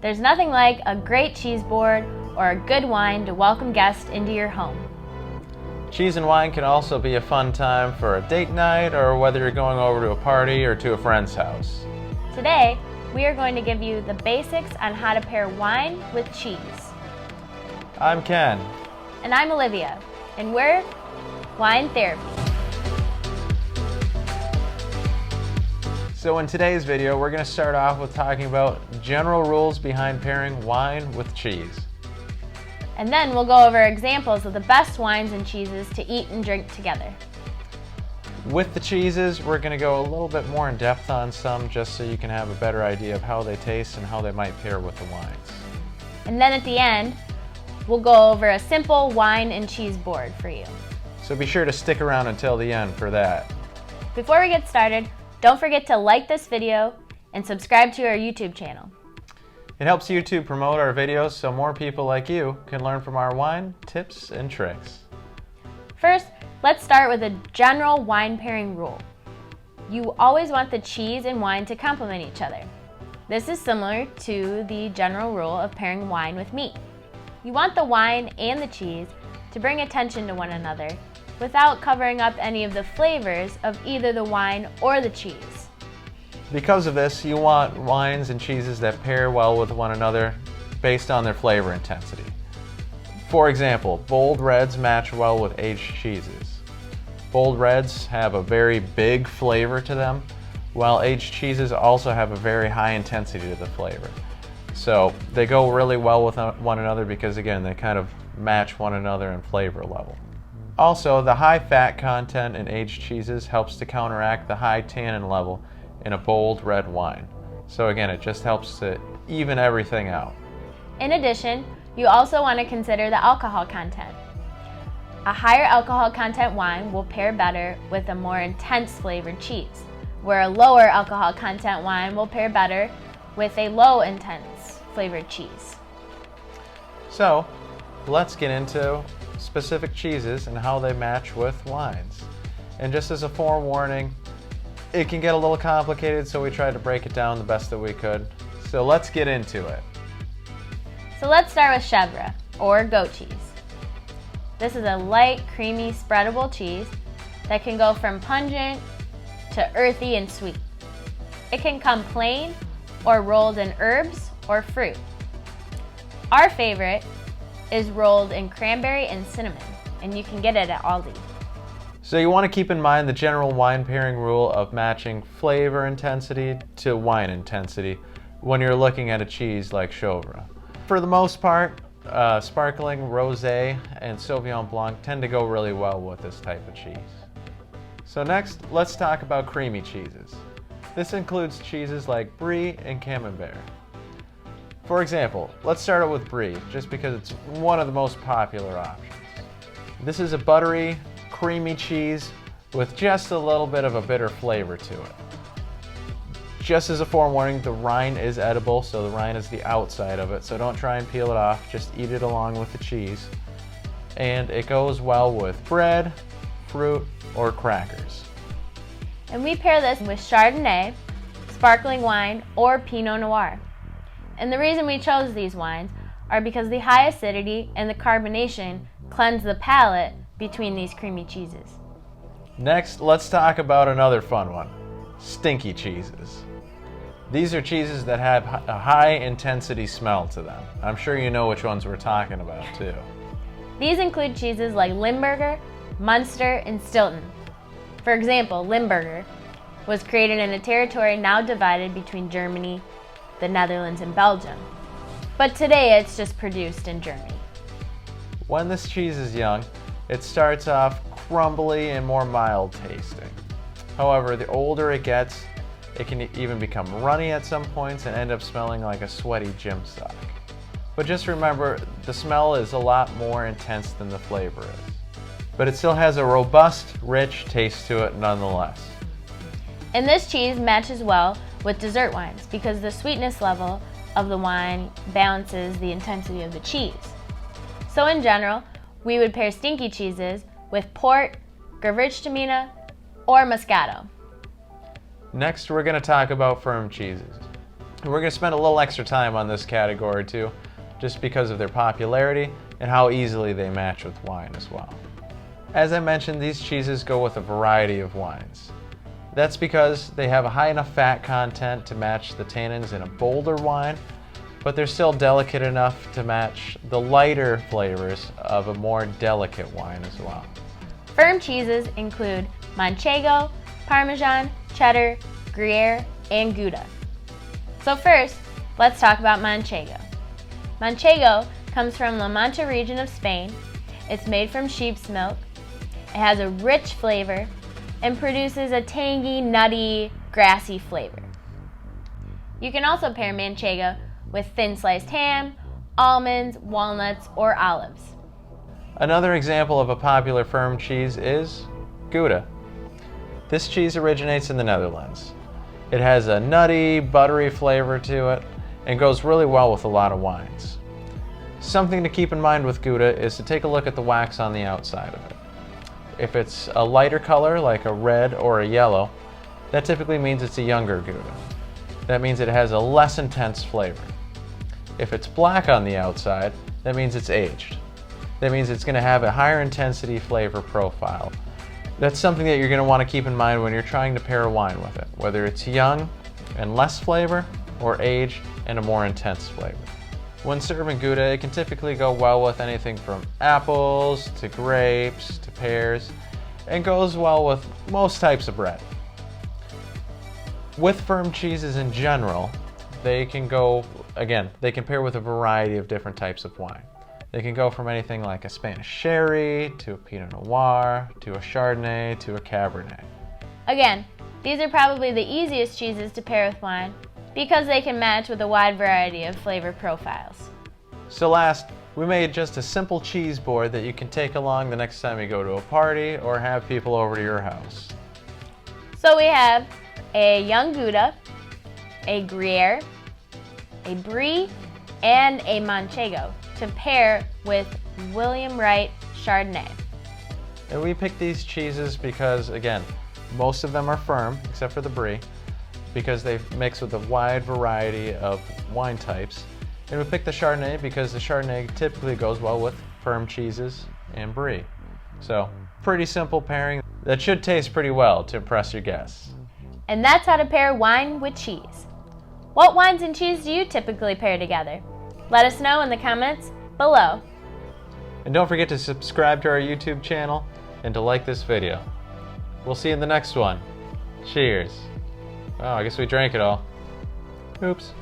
There's nothing like a great cheese board or a good wine to welcome guests into your home. Cheese and wine can also be a fun time for a date night or whether you're going over to a party or to a friend's house. Today, we are going to give you the basics on how to pair wine with cheese. I'm Ken. And I'm Olivia, and we're Wine Therapy. So in today's video, we're going to start off with talking about general rules behind pairing wine with cheese. And then we'll go over examples of the best wines and cheeses to eat and drink together. With the cheeses, we're going to go a little bit more in depth on some just so you can have a better idea of how they taste and how they might pair with the wines. And then at the end, we'll go over a simple wine and cheese board for you. So be sure to stick around until the end for that. Before we get started, don't forget to like this video and subscribe to our YouTube channel. It helps YouTube promote our videos so more people like you can learn from our wine tips and tricks. First, let's start with a general wine pairing rule. You always want the cheese and wine to complement each other. This is similar to the general rule of pairing wine with meat. You want the wine and the cheese to bring attention to one another without covering up any of the flavors of either the wine or the cheese. Because of this, you want wines and cheeses that pair well with one another based on their flavor intensity. For example, bold reds match well with aged cheeses. Bold reds have a very big flavor to them, while aged cheeses also have a very high intensity to the flavor. So they go really well with one another because, again, they kind of match one another in flavor level. Also, the high fat content in aged cheeses helps to counteract the high tannin level in a bold red wine. So again, it just helps to even everything out. In addition, you also want to consider the alcohol content. A higher alcohol content wine will pair better with a more intense flavored cheese, where a lower alcohol content wine will pair better with a low intense flavored cheese. So, let's get into specific cheeses and how they match with wines. And just as a forewarning, it can get a little complicated, so we tried to break it down the best that we could. So let's get into it. So let's start with Chèvre, or goat cheese. This is a light, creamy, spreadable cheese that can go from pungent to earthy and sweet. It can come plain or rolled in herbs or fruit. Our favorite is rolled in cranberry and cinnamon, and you can get it at Aldi. So you want to keep in mind the general wine pairing rule of matching flavor intensity to wine intensity when you're looking at a cheese like Chèvre. For the most part, sparkling Rosé and Sauvignon Blanc tend to go really well with this type of cheese. So next, let's talk about creamy cheeses. This includes cheeses like Brie and Camembert. For example, let's start out with Brie, just because it's one of the most popular options. This is a buttery, creamy cheese with just a little bit of a bitter flavor to it. Just as a forewarning, the rind is edible, so the rind is the outside of it, so don't try and peel it off, just eat it along with the cheese. And it goes well with bread, fruit, or crackers. And we pair this with Chardonnay, sparkling wine, or Pinot Noir. And the reason we chose these wines are because the high acidity and the carbonation cleanse the palate between these creamy cheeses. Next, let's talk about another fun one, stinky cheeses. These are cheeses that have a high intensity smell to them. I'm sure you know which ones we're talking about too. These include cheeses like Limburger, Muenster, and Stilton. For example, Limburger was created in a territory now divided between Germany, the Netherlands, and Belgium. But today it's just produced in Germany. When this cheese is young, it starts off crumbly and more mild tasting. However, the older it gets, it can even become runny at some points and end up smelling like a sweaty gym sock. But just remember, the smell is a lot more intense than the flavor is. But it still has a robust, rich taste to it nonetheless. And this cheese matches well with dessert wines because the sweetness level of the wine balances the intensity of the cheese. So in general, we would pair stinky cheeses with port, Gewürztraminer, or Moscato. Next, we're going to talk about firm cheeses. And we're going to spend a little extra time on this category too, just because of their popularity and how easily they match with wine as well. As I mentioned, these cheeses go with a variety of wines. That's because they have a high enough fat content to match the tannins in a bolder wine, but they're still delicate enough to match the lighter flavors of a more delicate wine as well. Firm cheeses include Manchego, Parmesan, Cheddar, Gruyère, and Gouda. So first, let's talk about Manchego. Manchego comes from La Mancha region of Spain. It's made from sheep's milk. It has a rich flavor and produces a tangy, nutty, grassy flavor. You can also pair Manchego with thin sliced ham, almonds, walnuts, or olives. Another example of a popular firm cheese is Gouda. This cheese originates in the Netherlands. It has a nutty, buttery flavor to it and goes really well with a lot of wines. Something to keep in mind with Gouda is to take a look at the wax on the outside of it. If it's a lighter color like a red or a yellow, that typically means it's a younger Gouda. That means it has a less intense flavor. If it's black on the outside, that means it's aged. That means it's going to have a higher intensity flavor profile. That's something that you're going to want to keep in mind when you're trying to pair a wine with it, whether it's young and less flavor or aged and a more intense flavor. When serving Gouda, it can typically go well with anything from apples to grapes to pears, and goes well with most types of bread. With firm cheeses in general, they can pair with a variety of different types of wine. They can go from anything like a Spanish sherry, to a Pinot Noir, to a Chardonnay, to a Cabernet. Again, these are probably the easiest cheeses to pair with wine because they can match with a wide variety of flavor profiles. So last, we made just a simple cheese board that you can take along the next time you go to a party or have people over to your house. So we have a young Gouda, a Gruyère, a Brie, and a Manchego to pair with Wright Chardonnay. And we picked these cheeses because, again, most of them are firm, except for the Brie, because they mix with a wide variety of wine types. And we picked the Chardonnay because the Chardonnay typically goes well with firm cheeses and Brie. So, pretty simple pairing that should taste pretty well to impress your guests. And that's how to pair wine with cheese. What wines and cheese do you typically pair together? Let us know in the comments below. And don't forget to subscribe to our YouTube channel and to like this video. We'll see you in the next one. Cheers. Oh, I guess we drank it all. Oops.